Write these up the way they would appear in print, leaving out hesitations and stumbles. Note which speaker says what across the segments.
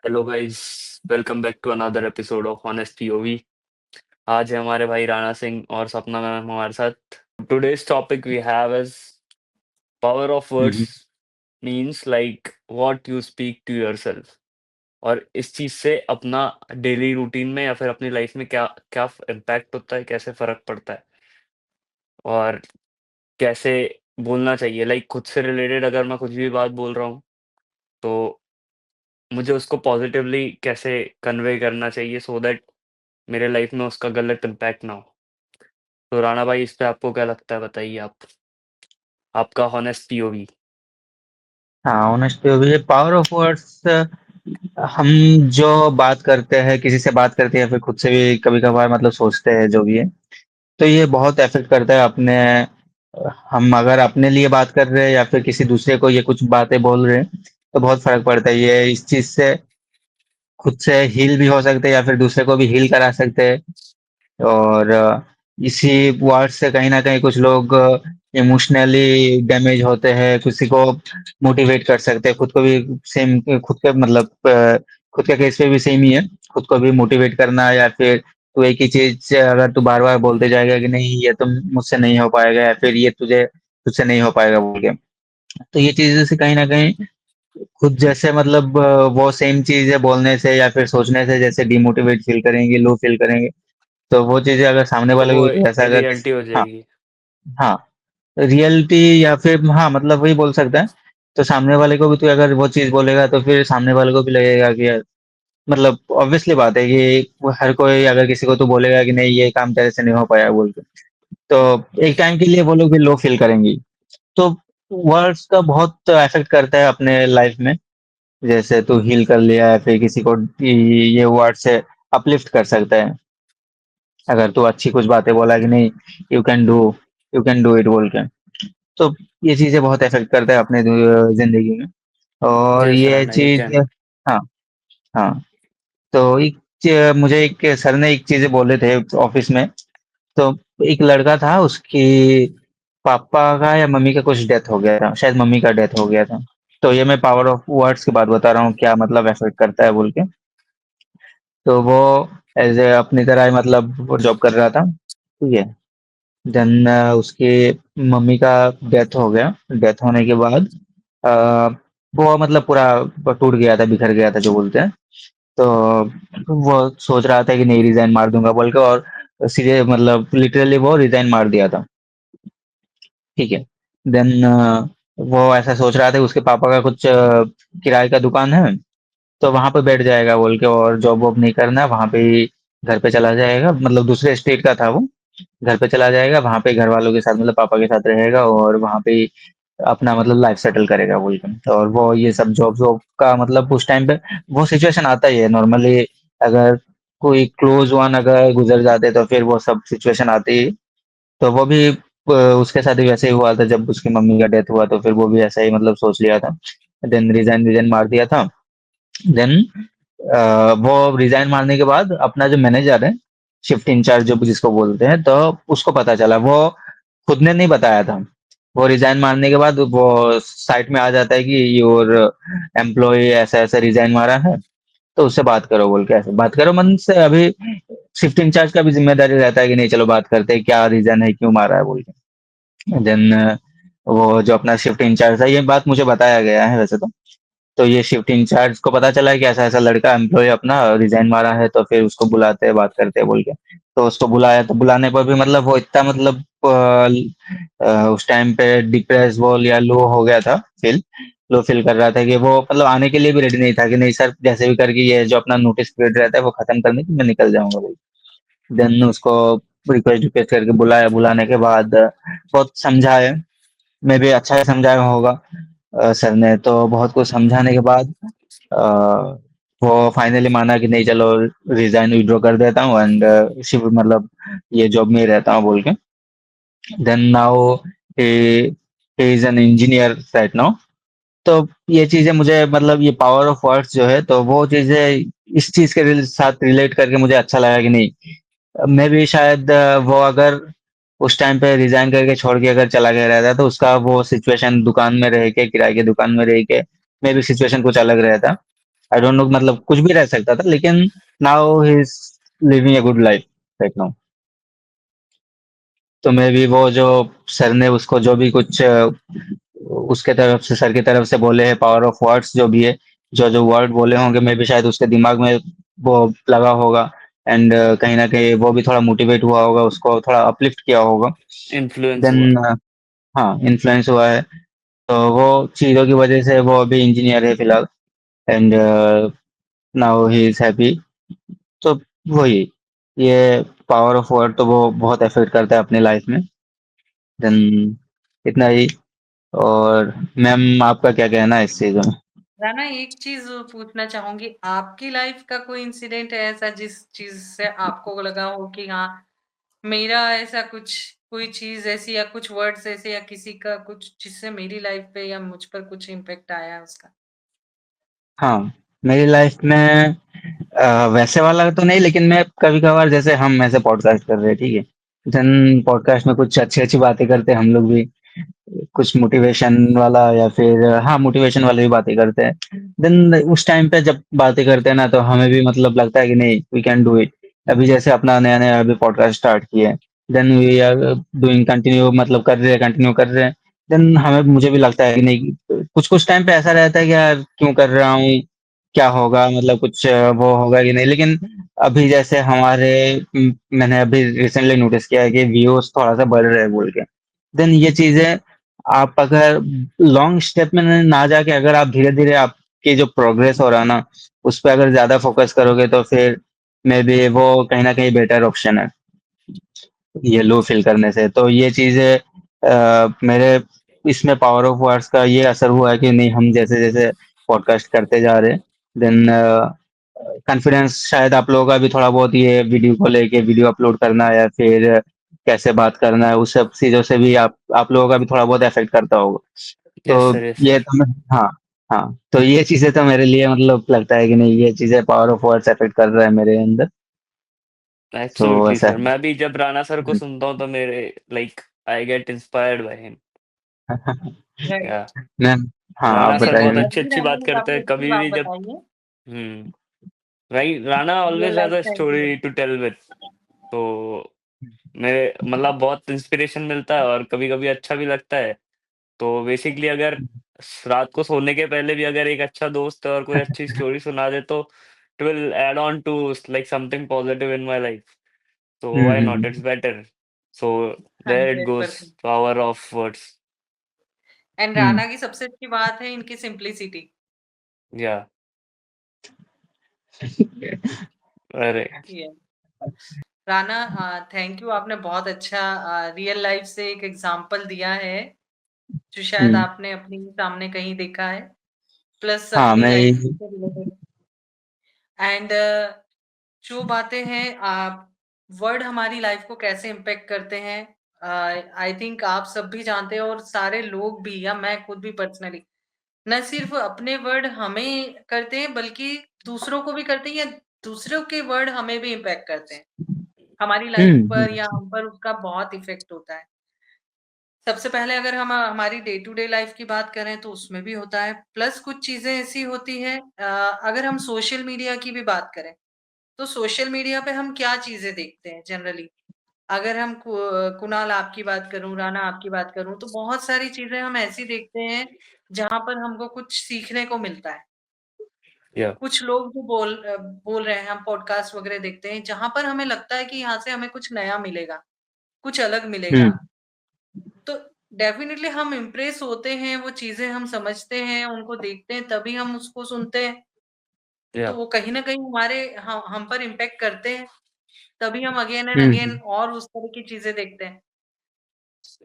Speaker 1: Hello guys. Welcome back to another episode of honest POV. आज है हमारे भाई राणा सिंह और सपना मैम हमारे साथ। Today's topic we have is power of words
Speaker 2: hmm.
Speaker 1: Means like what you speak to yourself. और इस चीज से अपना डेली रूटीन में या फिर अपनी लाइफ में क्या क्या इम्पैक्ट होता है, कैसे फर्क पड़ता है और कैसे बोलना चाहिए। लाइक खुद से रिलेटेड अगर मैं कुछ भी बात बोल रहा हूँ तो मुझे उसको पॉजिटिवली कैसे कन्वे करना चाहिए सो दैट मेरे लाइफ में उसका गलत इम्पैक्ट ना हो। तो राणा भाई, इस पे आपको क्या लगता है, बताइए आप, आपका हॉनेस्ट पीओवी।
Speaker 2: हाँ, ऑनेस्टी भी है। Power of words. हम जो बात करते हैं, किसी से बात करते हैं या फिर खुद से भी कभी कभार मतलब सोचते हैं जो भी है, तो ये बहुत इफेक्ट करता है अपने। हम अगर अपने लिए बात कर रहे हैं या फिर किसी दूसरे को ये कुछ बातें बोल रहे हैं, तो बहुत फर्क पड़ता है। ये इस चीज से खुद से हील भी हो सकते हैं या फिर दूसरे को भी हील करा सकते हैं। और इसी वर्ड से कहीं ना कहीं कुछ लोग इमोशनली डैमेज होते हैं, किसी को मोटिवेट कर सकते हैं, खुद को भी सेम, खुद के मतलब खुद के केस पे भी सेम ही है। खुद को भी मोटिवेट करना या फिर तू एक ही चीज अगर तू बार बार बोलते जाएगा कि नहीं ये तो मुझसे नहीं हो पाएगा या फिर ये तुझे तुझसे नहीं हो पाएगा बोल के, तो ये चीजें से कहीं ना कहीं खुद जैसे मतलब वो सेम चीज है बोलने से या फिर सोचने से जैसे डिमोटिवेट फील करेंगे, लो फील करेंगे। तो वो चीजें अगर सामने
Speaker 1: तो
Speaker 2: वाले
Speaker 1: वो
Speaker 2: को भी ऐसा अगर,
Speaker 1: रियलिटी हो
Speaker 2: हाँ,
Speaker 1: जाएगी।
Speaker 2: हाँ, रियलिटी या फिर हाँ मतलब वही बोल सकता है। तो सामने वाले को भी तो अगर वो चीज बोलेगा तो फिर सामने वाले को भी लगेगा कि यार, मतलब ऑब्वियसली बात है कि हर कोई अगर किसी को तो बोलेगा कि नहीं ये काम तेरे से नहीं हो पाया बोल के, तो एक टाइम के लिए वो लोग भी लो फील करेंगी। तो वर्ड्स का बहुत इफेक्ट करता है अपने लाइफ में। जैसे तू हील कर लिया है फिर किसी को ये वर्ड से अपलिफ्ट कर सकता है। अगर तू अच्छी कुछ बातें बोला कि नहीं, you can do, you can do it बोल के, तो ये चीजें बहुत इफेक्ट करता है अपने जिंदगी में। और
Speaker 1: यस
Speaker 2: ये
Speaker 1: राणा, यू
Speaker 2: चीज,
Speaker 1: कैन।
Speaker 2: हाँ, हाँ, तो मुझे एक सर ने एक चीज बोले थे ऑफिस में। तो एक लड़का था, उसकी पापा का या मम्मी का कुछ डेथ हो गया था, शायद मम्मी का डेथ हो गया था। तो ये मैं पावर ऑफ वर्ड्स की बात बता रहा हूँ, क्या मतलब इफेक्ट करता है बोल के। तो वो एज ए अपनी तरह ही मतलब वो जॉब कर रहा था, ठीक है। देन उसकी मम्मी का डेथ हो गया। डेथ होने के बाद अ, वो मतलब पूरा टूट गया था, बिखर गया था जो बोलते हैं। तो वो सोच रहा था कि नहीं रिजाइन मार दूंगा बोल के, और सीधे मतलब लिटरली वो रिजाइन मार दिया था, ठीक है। देन वो ऐसा सोच रहा था, उसके पापा का कुछ किराए का दुकान है, तो वहां पे बैठ जाएगा बोल के, और जॉब वॉब नहीं करना वहां पे ही, घर पे चला जाएगा, मतलब दूसरे स्टेट का था वो। घर पे चला जाएगा, वहां पे घर वालों के साथ मतलब पापा के साथ रहेगा और वहां पे ही अपना मतलब लाइफ सेटल करेगा बोल के। तो और वो ये सब जॉब जॉब का मतलब उस टाइम पे वो सिचुएशन आता ही है नॉर्मली। अगर कोई क्लोज वन अगर गुजर जाते तो फिर वो सब सिचुएशन आती ही। तो वो भी उसके साथ भी वैसे ही हुआ था, जब उसकी मम्मी का डेथ हुआ तो फिर वो भी ऐसा ही मतलब सोच लिया था। देन रिजाइन रिजाइन मार दिया था। देन वो रिजाइन मारने के बाद अपना जो मैनेजर है, शिफ्ट इंचार्ज जो जिसको बोलते हैं, तो उसको पता चला। वो खुद ने नहीं बताया था। वो रिजाइन मारने के बाद वो साइट में आ जाता है कि योर एम्प्लॉय ऐसा ऐसा रिजाइन मारा है, तो उससे बात करो बोल के, ऐसे बात करो मन से। अभी शिफ्ट इंचार्ज का भी जिम्मेदारी रहता है कि नहीं चलो बात करते हैं, क्या रीजन है क्यों मारा है बोल के। देन वो जो अपना शिफ्ट इंचार्ज था, ये बात मुझे बताया गया है वैसे तो ये शिफ्ट इंचार्ज को पता चला है कि ऐसा ऐसा लड़का एम्प्लॉय अपना रिजाइन मारा है, तो फिर उसको बुलाते हैं बात करते हैं बोल के। तो उसको बुलाया, तो बुलाने पर भी मतलब वो इतना मतलब उस टाइम पे डिप्रेस बोल या लो हो गया था, फील लो फील कर रहा था कि वो मतलब आने के लिए भी रेडी नहीं था कि नहीं सर जैसे भी करके ये जो अपना नोटिस पीरियड रहता है वो खत्म करने की मैं निकल जाऊंगा बोल। देन उसको रिक्वेस्ट रिक्वेस्ट करके बुलाया, बुलाने के बाद बहुत समझाए। मैं भी अच्छा समझाया होगा सर ने, तो बहुत कुछ समझाने के बाद अ, वो फाइनली माना कि नहीं चलो रिजाइन विड्रॉ कर देता हूँ एंड शिफ्ट मतलब ये जॉब में ही रहता हूँ बोल के। Then now he is an engineer right now. तो ये चीजें मुझे मतलब ये पावर ऑफ वर्ड्स जो है, तो वो चीजें इस चीज के साथ रिलेट करके मुझे अच्छा लगा कि नहीं, मैं भी शायद वो अगर उस टाइम पे रिजाइन करके छोड़ के अगर चला गया रहता तो उसका वो सिचुएशन दुकान में रह के, किराए की दुकान में रह के, मे भी सिचुएशन कुछ अलग रहता। आई डोंट नो, मतलब कुछ भी रह सकता था, लेकिन now he is living a good life right now. तो मे बी वो जो सर ने उसको जो भी कुछ उसके तरफ से, सर की तरफ से बोले हैं, पावर ऑफ वर्ड्स जो भी है, जो जो वर्ड बोले होंगे, मे बी शायद उसके दिमाग में वो लगा होगा। एंड कहीं ना कहीं वो भी थोड़ा मोटिवेट हुआ होगा, उसको थोड़ा अपलिफ्ट किया होगा।
Speaker 1: इन्फ्लुएंस हुआ।
Speaker 2: देन हाँ, इन्फ्लुएंस हुआ है। तो वो चीज़ों की वजह से वो अभी इंजीनियर है फिलहाल। And now he is happy. तो वही, ये पावर ऑफ वर्ड तो वो बहुत इफेक्ट करता है अपनी लाइफ में। देन इतना ही। और मैम, आपका क्या कहना है इस चीज़ में?
Speaker 3: राना, एक चीज पूछना चाहूंगी, आपकी लाइफ का कोई इंसिडेंट है ऐसा जिस चीज से आपको लगा हो कि हाँ, मेरा ऐसा कुछ, कोई चीज ऐसी या कुछ वर्ड्स ऐसे या किसी का कुछ जिससे मेरी लाइफ पे या मुझ पर कुछ इम्पेक्ट आया है उसका?
Speaker 2: हाँ, मेरी लाइफ में वैसे वाला तो नहीं, लेकिन मैं कभी कभार, जैसे हम ऐसे पॉडकास्ट कर रहे हैं, ठीक है, देन पॉडकास्ट में कुछ अच्छी अच्छी बातें करते हैं हम लोग भी, कुछ मोटिवेशन वाला या फिर हाँ, मोटिवेशन वाली भी बातें करते हैं। देन उस टाइम पे जब बातें करते हैं ना, तो हमें भी मतलब लगता है कि नहीं, वी कैन डू इट। अभी जैसे अपना नया नया अभी पॉडकास्ट स्टार्ट किया है, then we are doing continue, मतलब कर रहे हैं, कंटिन्यू कर रहे हैं। देन हमें, मुझे भी लगता है कि नहीं, कुछ कुछ टाइम पे ऐसा रहता है कि यार क्यों कर रहा हूँ, क्या होगा, मतलब कुछ वो होगा कि नहीं। लेकिन अभी जैसे हमारे मैंने अभी रिसेंटली नोटिस किया है कि व्यूज थोड़ा सा बढ़ रहे हैं बोल के। देन ये चीजें, आप अगर लॉन्ग स्टेप में ना जाके, अगर आप धीरे धीरे आपकी जो प्रोग्रेस हो रहा है ना, उस पर अगर ज्यादा फोकस करोगे, तो फिर मे बी वो कहीं ना कहीं बेटर ऑप्शन है, ये लो फील करने से। तो ये चीजें मेरे इसमें पावर ऑफ वर्ड्स का ये असर हुआ है कि नहीं, हम जैसे जैसे पॉडकास्ट करते जा रहे हैं, देन कॉन्फिडेंस शायद आप लोगों का भी थोड़ा बहुत, ये वीडियो को लेके, वीडियो अपलोड करना या फिर कैसे बात करना है, उस सब चीजों से भी आप लोगों का भी थोड़ा बहुत इफेक्ट करता होगा।
Speaker 1: यस
Speaker 2: तो
Speaker 1: सर, यस
Speaker 2: ये
Speaker 1: सर।
Speaker 2: तो हाँ, हाँ, तो ये चीजें तो मेरे लिए मतलब लगता है कि नहीं, ये चीजें पावर ऑफ वर्ड्स इफेक्ट कर रहा है मेरे अंदर। तो
Speaker 1: एब्सोल्युटली
Speaker 2: ऐसा
Speaker 1: सर, मैं भी जब राणा सर को सुनता हूँ तो मेरे like I get inspired by him.
Speaker 2: है।
Speaker 3: राइट।
Speaker 1: या
Speaker 2: मैम, हाँ, आप
Speaker 1: राणा सर
Speaker 2: बताइए
Speaker 1: बहुत
Speaker 2: मैम।
Speaker 1: अच्छी
Speaker 3: डेफिनेटली
Speaker 1: अच्छी
Speaker 3: राना
Speaker 1: बात
Speaker 3: ने
Speaker 1: करते
Speaker 3: काफी
Speaker 1: हैं,
Speaker 3: अच्छी
Speaker 1: कभी
Speaker 3: बात
Speaker 1: भी जब
Speaker 3: बताई है।
Speaker 1: Right, Rana
Speaker 3: real
Speaker 1: always has
Speaker 3: life
Speaker 1: a
Speaker 3: का
Speaker 1: story
Speaker 3: incident.
Speaker 1: To tell with. तो मेरे मतलब बहुत इंस्पिरेशन मिलता है और कभी कभी अच्छा भी लगता है। तो बेसिकली अगर रात को सोने के पहले भी अगर एक अच्छा दोस्त और कोई अच्छी स्टोरी सुना दे तो it will add on to like something positive in my life. So why not? It's better. So there it goes.
Speaker 3: 100%।
Speaker 1: Power of words.
Speaker 3: And
Speaker 2: हम्म,
Speaker 3: राना की सबसे अच्छी बात है इनकी सिंप्लिसिटी।
Speaker 1: Yeah. अरे
Speaker 3: ये राना, थैंक यू, आपने बहुत अच्छा रियल लाइफ से एक एग्जांपल दिया है जो शायद
Speaker 2: हम्म,
Speaker 3: आपने अपने सामने कहीं देखा है, प्लस
Speaker 2: हाँ,
Speaker 3: अपनी
Speaker 2: मैं
Speaker 3: लाइफ
Speaker 2: ये-
Speaker 3: से रिलेटेड। एंड जो बातें हैं, आप वर्ड हमारी लाइफ को कैसे इम्पेक्ट करते हैं, आई थिंक आप सब भी जानते हैं और सारे लोग भी, या मैं खुद भी पर्सनली, न सिर्फ अपने वर्ड हमें करते हैं बल्कि दूसरों को भी करते हैं, या दूसरों के वर्ड हमें भी इम्पैक्ट करते हैं। हमारी लाइफ पर या
Speaker 2: हम्म,
Speaker 3: हम पर उसका बहुत इफेक्ट होता है। सबसे पहले अगर हम हमारी डे टू डे लाइफ की बात करें तो उसमें भी होता है, प्लस कुछ चीजें ऐसी होती है, अगर हम सोशल मीडिया की भी बात करें तो सोशल मीडिया पे हम क्या चीजें देखते हैं जनरली। अगर हम कुणाल आपकी बात करूं, राना आपकी बात करूं, तो बहुत सारी चीजें हम ऐसी देखते हैं जहां पर हमको कुछ सीखने को मिलता है।
Speaker 1: yeah.
Speaker 3: कुछ लोग जो बोल रहे हैं, हम पॉडकास्ट वगैरह देखते हैं जहां पर हमें लगता है कि यहाँ से हमें कुछ नया मिलेगा, कुछ अलग मिलेगा।
Speaker 2: हम्म,
Speaker 3: तो डेफिनेटली हम इम्प्रेस होते हैं, वो चीजें हम समझते हैं, उनको देखते हैं, तभी हम उसको सुनते हैं। तो
Speaker 1: Yeah.
Speaker 3: वो कहीं ना कहीं हमारे हम पर इम्पेक्ट करते हैं, तभी हम अगेन एंड
Speaker 2: हम्म,
Speaker 3: अगेन और उस तरह की चीजें देखते हैं।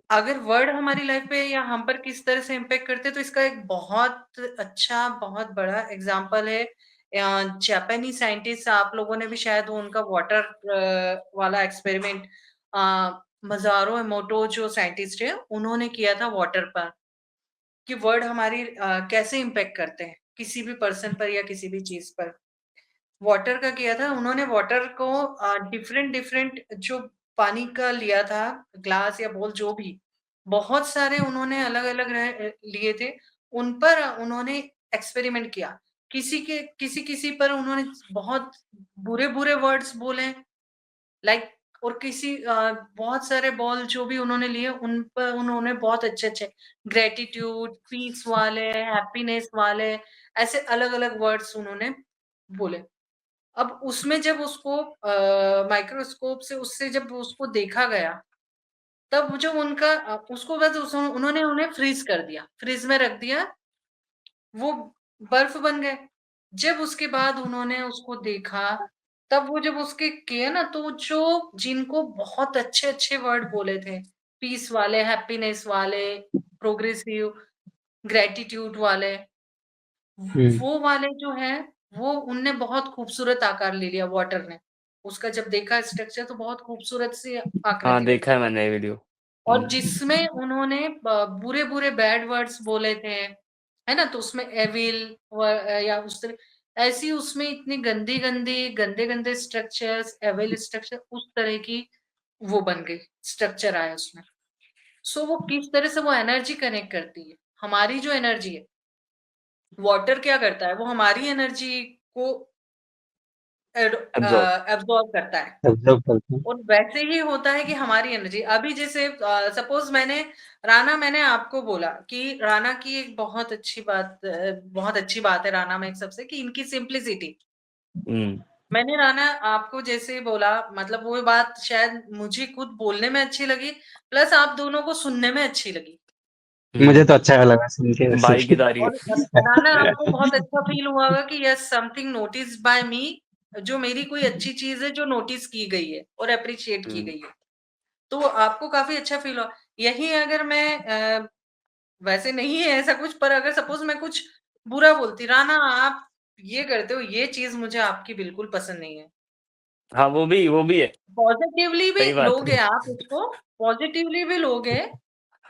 Speaker 3: अगर वर्ड हमारी लाइफ पे या हम पर किस तरह से इम्पेक्ट करते हैं, तो इसका एक बहुत अच्छा, बहुत बड़ा एग्जांपल है। जापानी साइंटिस्ट, आप लोगों ने भी शायद वो उनका वाटर वाला एक्सपेरिमेंट, मजारो इमोटो जो साइंटिस्ट है उन्होंने किया था वाटर पर, कि वर्ड हमारी कैसे इम्पेक्ट करते हैं किसी भी पर्सन पर या किसी भी चीज पर। वाटर का किया था उन्होंने, वाटर को डिफरेंट डिफरेंट जो पानी का लिया था, ग्लास या बोल जो भी, बहुत सारे उन्होंने अलग अलग लिए थे, उन पर उन्होंने एक्सपेरिमेंट किया किसी पर उन्होंने बहुत बुरे-बुरे वर्ड्स बोले, लाइक और बहुत सारे बॉल जो भी उन्होंने लिए, उन पर उन्होंने बहुत अच्छे-अच्छे ग्रैटिट्यूड, पीस वाले, हैप्पीनेस वाले, ऐसे अलग-अलग वर्ड्स उन्होंने बोले। अब उसमें जब उसको माइक्रोस्कोप से उससे जब उसको देखा गया, तब जो उसको बस उन्होंने उन्हें फ्रीज़ कर दिया, फ्रीज़ में रख दिया, वो बर्फ बन गए। जब उसके बाद उन्होंने उसको देखा, तब वो जब उसके किए ना, तो जो जिनको बहुत अच्छे-अच्छे वर्ड बोले थे, पीस वाले, हैप्पीनेस वाले, प्रोग्रेसिव, ग्रैटिट्यूड वाले,
Speaker 2: हुँ।
Speaker 3: वो वाले जो हैं, वो उनने बहुत खूबसूरत आकार ले लिया वाटर ने। उसका जब देखा स्ट्रक्चर तो बहुत खूबसूरत सी
Speaker 1: हाँ,
Speaker 3: आकृति
Speaker 1: देखा
Speaker 3: लगती
Speaker 1: है
Speaker 3: है।
Speaker 1: मैंने ये वीडियो।
Speaker 3: और
Speaker 1: हुँ,
Speaker 3: जिसमें उन्होंने बुरे-बुरे बैड वर्ड्स बोले थे, है ना? तो उसमें एविल या उस तरह ऐसी उसमें इतनी गंदी-गंदी, गंदे-गंदे स्ट्रक्चर्स, एविल स्ट्रक्चर उस तरह की वो बन गई, स्ट्रक्चर आया उसमें। सो वो किस तरह से वो एनर्जी कनेक्ट करती है। हमारी जो एनर्जी है, वाटर क्या करता है, वो हमारी एनर्जी को
Speaker 1: एब्ज़ॉर्ब।
Speaker 3: एब्ज़ॉर्ब करता है।
Speaker 2: ऑब्ज़र्व करते हैं।
Speaker 3: और वैसे ही होता है कि हमारी एनर्जी अभी जैसे सपोज मैंने आपको बोला कि राना की एक बहुत अच्छी बात है राना में एक सबसे कि इनकी सिंप्लिसिटी।
Speaker 1: हुँ,
Speaker 3: मैंने राना आपको जैसे बोला मतलब वो बात शायद मुझे खुद बोलने में अच्छी लगी प्लस आप दोनों को सुनने में अच्छी लगी।
Speaker 2: मुझे
Speaker 1: हुँ,
Speaker 2: तो अच्छा लगा सुन के वैसे।
Speaker 1: भाई की
Speaker 3: और
Speaker 1: तारीफ़।
Speaker 3: राना आपको बहुत अच्छा फील हुआ होगा कि यस समथिंग नोटिस्ड बाय मी, जो मेरी कोई अच्छी चीज है जो नोटिस की गई है और अप्रिशिएट की
Speaker 1: हुँ,
Speaker 3: गई है। तो आपको काफ़ी अच्छा फ़ील हुआ। यही अगर वैसे नहीं है ऐसा कुछ पर अगर सपोज़ मैं कुछ बुरा बोलती, "राना आप ये करते हो, ये चीज़ मुझे आपकी बिल्कुल पसंद नहीं है।"
Speaker 1: हाँ, वो भी है,
Speaker 3: पॉज़िटिवली भी
Speaker 1: सही बात
Speaker 3: लोगे
Speaker 1: है।
Speaker 3: आप उसको, पॉज़िटिवली भी लोगे,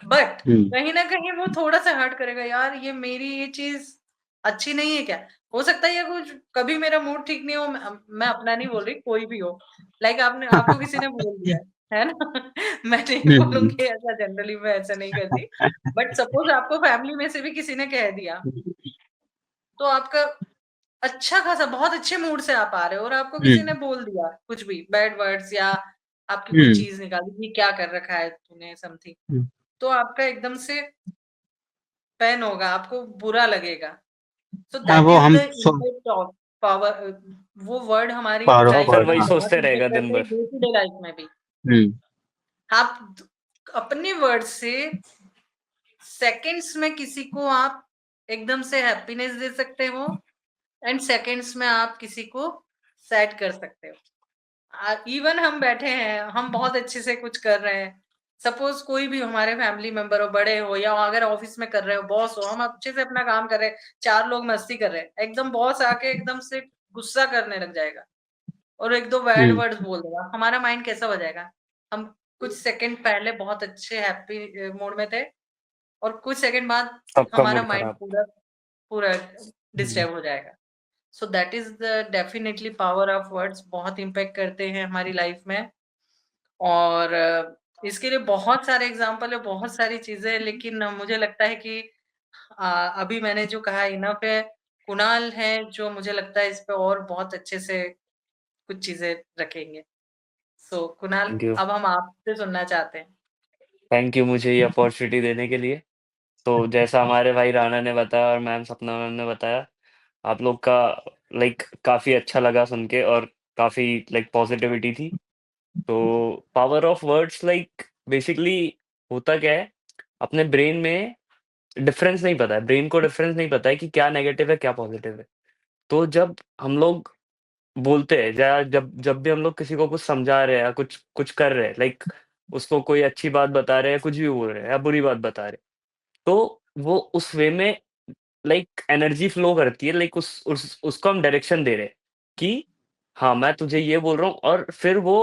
Speaker 3: बट
Speaker 2: हुँ,
Speaker 3: कहीं न कहीं वो थोड़ा-सा हर्ट करेगा, यार ये मेरी ये चीज़ अच्छी नहीं है क्या? हो सकता है ये कुछ कभी मेरा मूड ठीक नहीं हो, मैं अपना नहीं बोल रही, कोई भी हो। लाइक आपने आपको किसी ने बोल दिया है ना? मैं नहीं
Speaker 2: हुँ, हुँ,
Speaker 3: बोलूँगी ऐसा जनरली मैं ऐसा नहीं करती। बट सपोज़ आपको फैमिली में से भी किसी ने कह दिया, तो आपका अच्छा खासा बहुत अच्छे मूड से आप आ रहे हो और आपको
Speaker 2: हुँ,
Speaker 3: किसी ने बोल दिया कुछ भी बैड वर्ड्स या आपकी कोई
Speaker 2: हुँ,
Speaker 3: चीज़ निकाल दी, ये क्या कर रखा है तूने समथिंग,
Speaker 2: हुँ।
Speaker 3: तो आपका एकदम से पेन होगा, आपको बुरा लगेगा। सो
Speaker 2: हाँ,
Speaker 3: दैट
Speaker 2: वो
Speaker 3: इज़ द
Speaker 2: हम
Speaker 3: इम्पैक्ट ऑफ पावर वो वर्ड हमारी
Speaker 2: पावर ऑफ
Speaker 3: लाइफ
Speaker 1: फिर
Speaker 2: वर्ड,
Speaker 3: में
Speaker 1: वही
Speaker 2: हाँ।
Speaker 1: सोचते
Speaker 3: बहुत
Speaker 1: रहेगा
Speaker 3: इम्पैक्ट
Speaker 1: दिन
Speaker 3: करते हैं
Speaker 1: भर।
Speaker 3: डे टू डे लाइफ में भी।
Speaker 2: हुँ,
Speaker 3: आप अपने वर्ड से सेकंड्स में किसी को आप एकदम से हैप्पीनेस दे सकते हो एंड सेकंड्स में आप किसी को सैड कर सकते हो। इवन हम बैठे हैं, हम बहुत अच्छे से कुछ कर रहे हैं। सपोज़ कोई भी हमारे फैमिली मेंबर हो, बड़े हो या अगर ऑफ़िस में कर रहे हो, बॉस हो, हम अच्छे से अपना काम कर रहे हैं, 4 लोग मस्ती कर रहे हैं। एकदम बॉस आके एकदम से गुस्सा करने लग जाएगा और 1-2 बैड
Speaker 2: हुँ।
Speaker 3: वर्ड्स बोल देगा। हमारा माइंड कैसा हो जाएगा? हम कुछ सेकंड पहले बहुत अच्छे हैप्पी मूड में थे और कुछ सेकंड बाद
Speaker 1: सबका
Speaker 3: हमारा
Speaker 1: मूड
Speaker 3: माइंड
Speaker 1: खराब।
Speaker 3: पूरा पूरा
Speaker 2: हुँ।
Speaker 3: डिस्टर्ब हो जाएगा। So that is the definitely power of words बहुत इम्पैक्ट करते हैं हमारी लाइफ में और इसके लिए बहुत सारे एग्ज़ाम्पल है, बहुत सारी चीज़ें हैं लेकिन मुझे लगता है कि अभी मैंने जो कहा इनफ है। कुणाल है जो मुझे लगता है इस पे और बहुत अच्छे से कुछ चीज़ें रखेंगे। सो कुणाल
Speaker 1: थैंक यू।
Speaker 3: अब हम आपसे सुनना चाहते हैं।
Speaker 1: थैंक यू मुझे ये अपॉर्च्युनिटी देने के लिए। तो जैसा हमारे भाई राणा ने बताया और मैम सपना मैम ने बताया, आप लोग का काफ़ी अच्छा लगा सुन के और काफ़ी पॉज़िटिविटी थी। तो पावर ऑफ वर्ड्स बेसिकली होता क्या है, अपने ब्रेन में डिफरेंस नहीं पता है, ब्रेन को डिफरेंस नहीं पता है कि क्या नेगेटिव है, क्या पॉज़िटिव है। तो जब हम लोग बोलते हैं या जब जब भी हम लोग किसी को कुछ समझा रहे हैं या कुछ कुछ कर रहे हैं उसको कोई अच्छी बात बता रहे हैं, कुछ भी बोल रहे हैं या बुरी बात बता रहे हैं, तो वो उस वे में एनर्जी फ्लो करती है उसको हम डायरेक्शन दे रहे हैं कि हाँ, मैं तुझे ये बोल रहा हूँ और फिर वो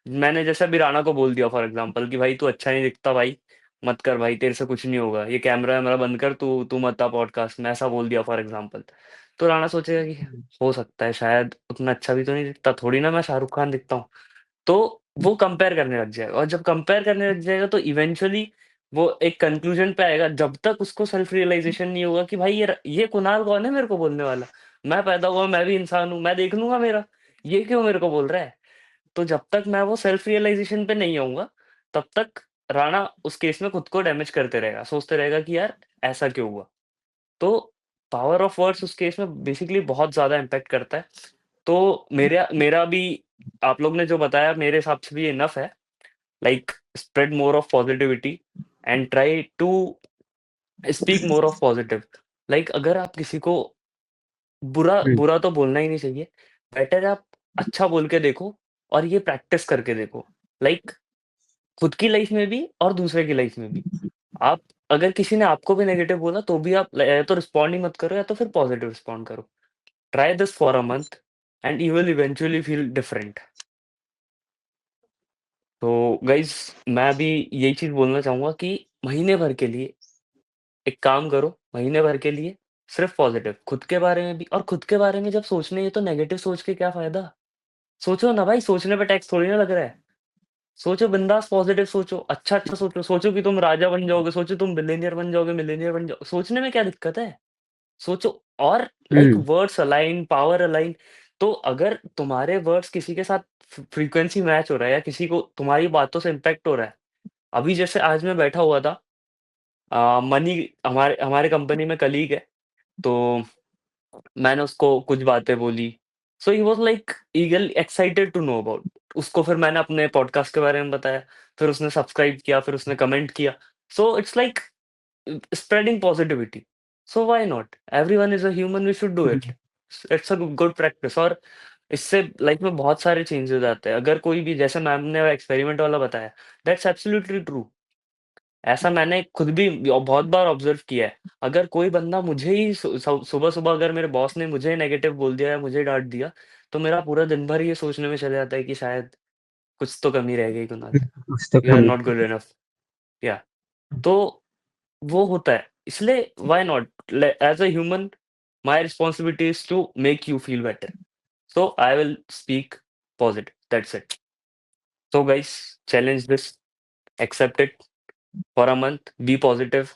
Speaker 1: मैंने जैसे अभी राणा को बोल दिया फॉर एग्ज़ाम्पल कि भाई तू अच्छा नहीं दिखता भाई, मत कर भाई तेरे से कुछ नहीं होगा, ये कैमरा-वैमरा बंद कर तू तू मत आ पॉडकास्ट में, ऐसा बोल दिया फॉर एग्ज़ाम्पल। तो राणा सोचेगा कि हो सकता है शायद उतना अच्छा भी तो नहीं दिखता, थोड़ी ना मैं शाहरुख खान दिखता हूँ। तो वो कंपेयर करने लग जाएगा और जब कंपेयर करने लग जाएगा तो इवेंचुअली वो एक कंक्लूजन पे आएगा जब तक उसको सेल्फ रियलाइज़ेशन नहीं होगा कि भाई ये कुणाल कौन है मेरे को बोलने वाला। मैं पैदा हुआ, मैं भी इंसान हूँ, मैं देख लूँगा मेरा, ये क्यों मेरे को बोल रहा है? तो जब तक मैं वो सेल्फ रियलाइज़ेशन पे नहीं आऊँगा, तब तक राणा उस केस में खुद को डैमेज करते रहेगा, सोचते रहेगा कि यार ऐसा क्यों हुआ? तो पावर ऑफ वर्ड्स उस केस में बेसिकली बहुत ज़्यादा इम्पैक्ट करता है। तो मेरा मेरा भी आप लोग ने जो बताया मेरे हिसाब से भी इनफ है। Like spread more of positivity and try to speak more of positive. Like अगर आप किसी को बुरा
Speaker 2: हुँ,
Speaker 1: बुरा तो बोलना ही नहीं चाहिए। बेटर आप अच्छा बोल के देखो और ये प्रैक्टिस करके देखो। लाइक खुद की लाइफ में भी और दूसरे की लाइफ में भी। आप अगर किसी ने आपको भी नेगेटिव बोला तो भी आप या तो रिस्पॉन्ड ही मत करो या तो फिर पॉजिटिव रिस्पॉन्ड करो। Try this for a month and you will eventually feel different. तो गाइज़ मैं भी यही चीज़ बोलना चाहूँगा कि महीने भर के लिए एक काम करो, महीने भर के लिए सिर्फ़ पॉज़िटिव, खुद के बारे में भी और खुद के बारे में जब सोचना ही है तो नेगेटिव सोच के क्या फ़ायदा? सोचो ना भाई, सोचने पे टैक्स थोड़ी ना लग रहा है। सोचो बिंदास पॉज़िटिव सोचो, अच्छा-अच्छा सोचो, सोचो कि तुम राजा बन जाओगे, सोचो तुम बिलियनियर बन जाओगे, मिलियनियर बन जाओ सोचने में क्या दिक्कत है? सोचो और लाइक
Speaker 2: हुँ,
Speaker 1: वर्ड्स अलाइन, पावर अलाइन तो अगर तुम्हारे वर्ड्स किसी के साथ फ्रीक्वेंसी मैच हो रहा है या किसी को तुम्हारी बातों से इम्पैक्ट हो रहा है। अभी जैसे आज मैं बैठा हुआ था मनी हमारे हमारे कंपनी में कलीग है, तो मैंने उसको कुछ बातें बोली। So he was like eagle excited to know about उसको फिर मैंने अपने पॉडकास्ट के बारे में बताया, फिर उसने सब्सक्राइब किया, फिर उसने कमेंट किया। So it's like spreading positivity. So why not? Everyone is a human, we should do
Speaker 2: hmm,
Speaker 1: it. It's a good practice और इससे लाइफ में बहुत सारे चेंजेस आते हैं। अगर कोई भी जैसे मैम ने एक्सपेरिमेंट वाला बताया, दैट्स एब्सोल्युटली ट्रू। ऐसा मैंने खुद भी बहुत बार ऑब्जर्व किया है। अगर कोई बंदा मुझे ही सुबह-सुबह अगर मेरे बॉस ने मुझे नेगेटिव बोल दिया या मुझे डाँट दिया, तो मेरा पूरा दिन भर ये सोचने में चला जाता है कि शायद कुछ तो कमी रह गई कुणाल,
Speaker 2: कुछ तो
Speaker 1: यू आर
Speaker 2: कमी
Speaker 1: नॉट गुड इनफ। या तो वो होता है। इसलिए why not as a human my responsibility is to make you feel better. So I will speak positive that's it. So guys challenge this, accept it for a month, be positive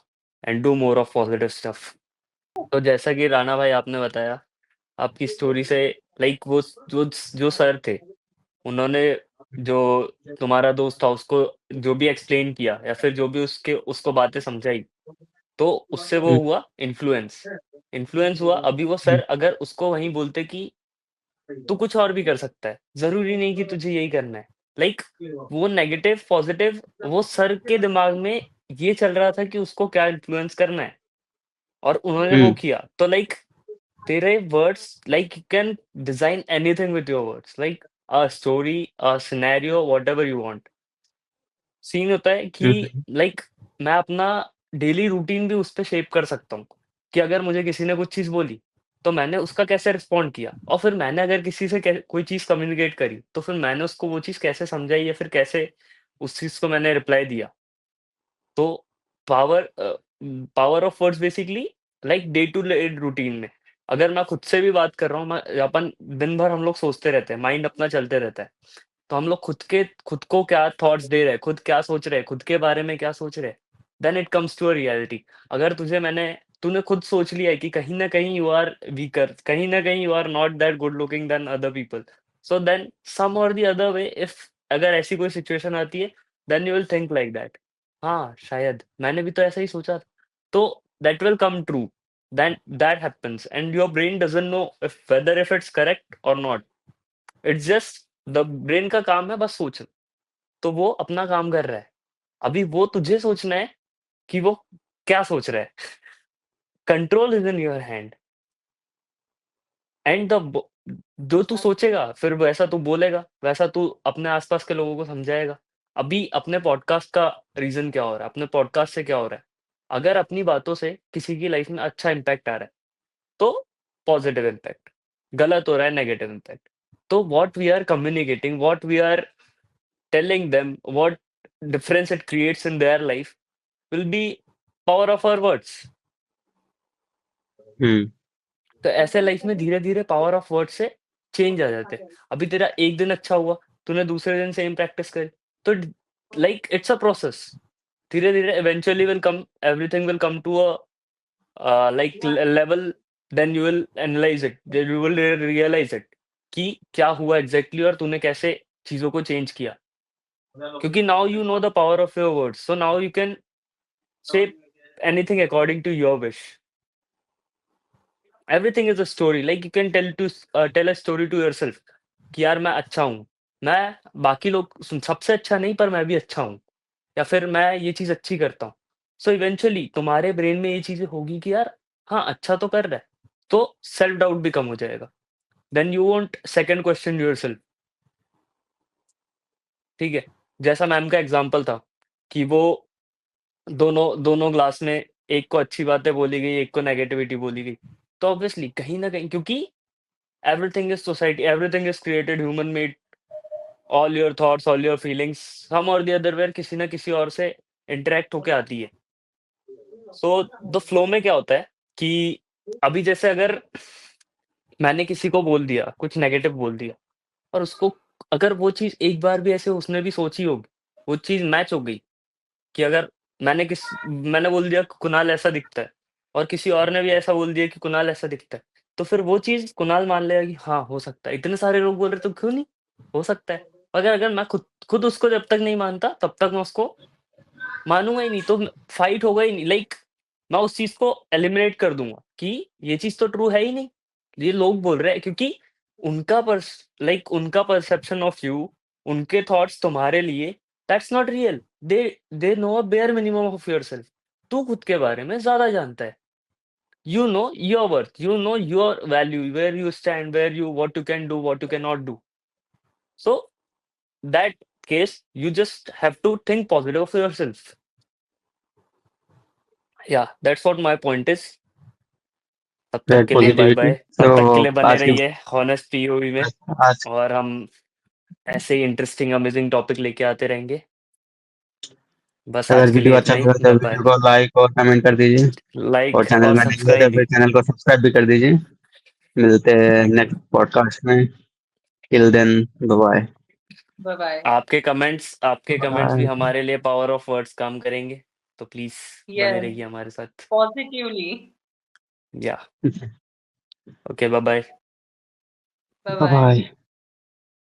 Speaker 1: and do more of positive stuff. तो जैसा कि राणा भाई आपने बताया, आपकी story से like वो जो जो सर थे, उन्होंने जो तुम्हारा दोस्त था उसको जो भी एक्सप्लेन किया या फिर जो भी उसके उसको बातें समझाई, तो उससे वो
Speaker 2: हुँ,
Speaker 1: हुआ इन्फ्लुएंस। इन्फ्लुएंस हुआ, अभी वो
Speaker 2: हुँ,
Speaker 1: सर अगर उसको वहीं बोलते कि तू कुछ और भी कर सकता है, ज़रूरी नहीं कि तुझे यही करना है। लाइक वो नेगेटिव, पॉज़िटिव वो सर के दिमाग में ये चल रहा था कि उसको क्या इन्फ्लुएंस करना है और उन्होंने वो
Speaker 2: हुँ,
Speaker 1: किया। तो लाइक तेरे words like you can design anything with your words like a story, a scenario, whatever you want. Scene होता है कि
Speaker 2: हुँ,
Speaker 1: लाइक मैं अपना डेली रूटीन भी उस पे शेप कर सकता हूँ, कि अगर मुझे किसी ने कुछ चीज़ बोली, तो मैंने उसका कैसे रिस्पॉन्ड किया और फिर मैंने अगर किसी से कोई चीज़ कम्युनिकेट करी, तो फिर मैंने उसको वो चीज़ कैसे समझाई या फिर कैसे उस चीज़ को मैंने रिप्लाई दिया। तो power power of words basically like day to day routine में अगर मैं खुद से भी बात कर रहा हूँ, मैं अपन दिन भर हम लोग सोचते रहते हैं, माइंड अपना चलते रहता है। तो हम लोग खुद को क्या थॉट्स दे रहे हैं, खुद क्या सोच रहे हैं, खुद के बारे में क्या सोच रहे हैं, then it comes to a reality. अगर तूने खुद सोच लिया है कि कहीं न कहीं यू आर वीकर, कहीं न कहीं you are not that good looking then other people, so then some or the other way if अगर ऐसी कोई सिचुएशन आती है, then you will think like that. हाँ, शायद मैंने भी तो ऐसा ही सोचा था। तो that will come true, then that happens and your brain doesn't know if it's correct or not. It's just the brain का काम है बस सोचना, तो वो अपना काम कर रहा है। अभी वो तुझे सोचना है कि वो क्या सोच रहा है। Control is in your hand and the ब जो तू सोचेगा फिर वैसा तू बोलेगा, वैसा तू अपने आस-पास के लोगों को समझाएगा। अभी अपने पॉडकास्ट का रीज़न क्या हो रहा है? अपने पॉडकास्ट से क्या हो रहा है? अगर अपनी बातों से किसी की लाइफ़ में अच्छा इम्पैक्ट आ रहा है, तो पॉज़िटिव इम्पैक्ट, गलत हो रहा है नेगेटिव इम्पैक्ट। तो what we are communicating, what we are telling them what difference it creates in their life will be power of our words.
Speaker 2: हुँ,
Speaker 1: तो ऐसे लाइफ में धीरे-धीरे पावर ऑफ वर्ड्स से चेंज आ जाते हैं। अभी तेरा एक दिन अच्छा हुआ, तूने दूसरे दिन सेम प्रैक्टिस करी, तो लाइक इट्स अ प्रोसेस। धीरे-धीरे eventually will come everything will come to a like level then you will analyse it, then you will realise it कि क्या हुआ एग्ज़ैक्टली और तूने कैसे चीज़ों को चेंज किया। क्योंकि now you know the power of your words, so now you can shape anything according to your wish. Everything is a story. Like you can tell a story to yourself कि यार मैं अच्छा हूँ। मैं बाकी लोग सबसे अच्छा नहीं पर मैं भी अच्छा हूँ या फिर मैं ये चीज़ अच्छी करता हूँ। सो इवेंचुअली तुम्हारे ब्रेन में ये चीज़ें होगी कि यार हाँ, अच्छा तो कर रहा है। तो सेल्फ डाउट भी कम हो जाएगा। Then you won't second question yourself. ठीक है? जैसा मैम का एग्ज़ाम्पल था कि वो दोनों दोनों क्लास में एक को अच्छी बातें बोली गई, एक को नेगेटिविटी बोली गई। तो ऑब्वियसली कहीं न कहीं क्योंकि everything is society, everything is created human made, all your thoughts, all your feelings some or the other where किसी न किसी और से इंटरैक्ट होके आती है। सो द फ्लो में क्या होता है कि अभी जैसे अगर मैंने किसी को बोल दिया, कुछ नेगेटिव बोल दिया और उसको अगर वो चीज़ एक बार भी ऐसे उसने भी सोची होगी, वो चीज़ मैच हो गई कि अगर मैंने बोल दिया कि कुणाल ऐसा दिखता है और किसी और ने भी ऐसा बोल दिया कि कुणाल ऐसा दिखता है, तो फिर वो चीज़ कुणाल मान लेगा कि हाँ, हो सकता है। इतने सारे लोग बोल रहे तो क्यों नहीं? हो सकता है। मगर अगर मैं खुद खुद उसको जब तक नहीं मानता, तब तक मैं उसको मानूँगा ही नहीं, तो फाइट होगा ही नहीं। लाइक मैं उस चीज़ को एलिमिनेट कर दूँगा कि ये चीज़ तो ट्रू है ही नहीं। ये लोग बोल रहे हैं क्योंकि उनका परसेप्शन ऑफ यू, उनके थॉट्स तुम्हारे लिए that's not real. They they know a bare minimum of yourself. तू खुद के बारे में ज़्यादा जानता है। You know your worth, you know your value, where you stand, where you what you can do, what you can not do. So that case you just have to think positive of yourself. या that's what my point is. तब तक
Speaker 2: great
Speaker 1: के लिए
Speaker 2: positivity.
Speaker 1: Bye-bye. तब तक के
Speaker 2: तो
Speaker 1: लिए बने
Speaker 2: आज के
Speaker 1: रहिए हॉनेस्ट पीओवी में
Speaker 2: आज
Speaker 1: और हम ऐसे ही इंटरेस्टिंग अमेजिंग टॉपिक लेके आते रहेंगे। बस
Speaker 2: अगर
Speaker 1: आज के
Speaker 2: वीडियो
Speaker 1: लिए
Speaker 2: अच्छा
Speaker 1: इतना ही।
Speaker 2: लगा तो
Speaker 1: बाय-बाय।
Speaker 2: वीडियो को लाइक और कमेंट कर दीजिए, और
Speaker 1: लाइक
Speaker 2: चैनल
Speaker 1: और
Speaker 2: में नहीं हो तो
Speaker 1: सब्सक्राइब भी।
Speaker 2: फिर चैनल को सब्सक्राइब भी कर दीजिए। मिलते हैं
Speaker 1: थैंक यू।
Speaker 2: नेक्स्ट पॉडकास्ट में। Till then, bye
Speaker 3: bye bye.
Speaker 1: आपके कमेंट्स भी
Speaker 2: बाय।
Speaker 1: हमारे लिए पावर ऑफ वर्ड्स काम करेंगे। तो प्लीज़ बने
Speaker 3: यस,
Speaker 1: रहिए हमारे साथ।
Speaker 3: पॉजिटिवली।
Speaker 1: या ओके बाय-बाय।
Speaker 3: बाय-बाय।
Speaker 2: बाय।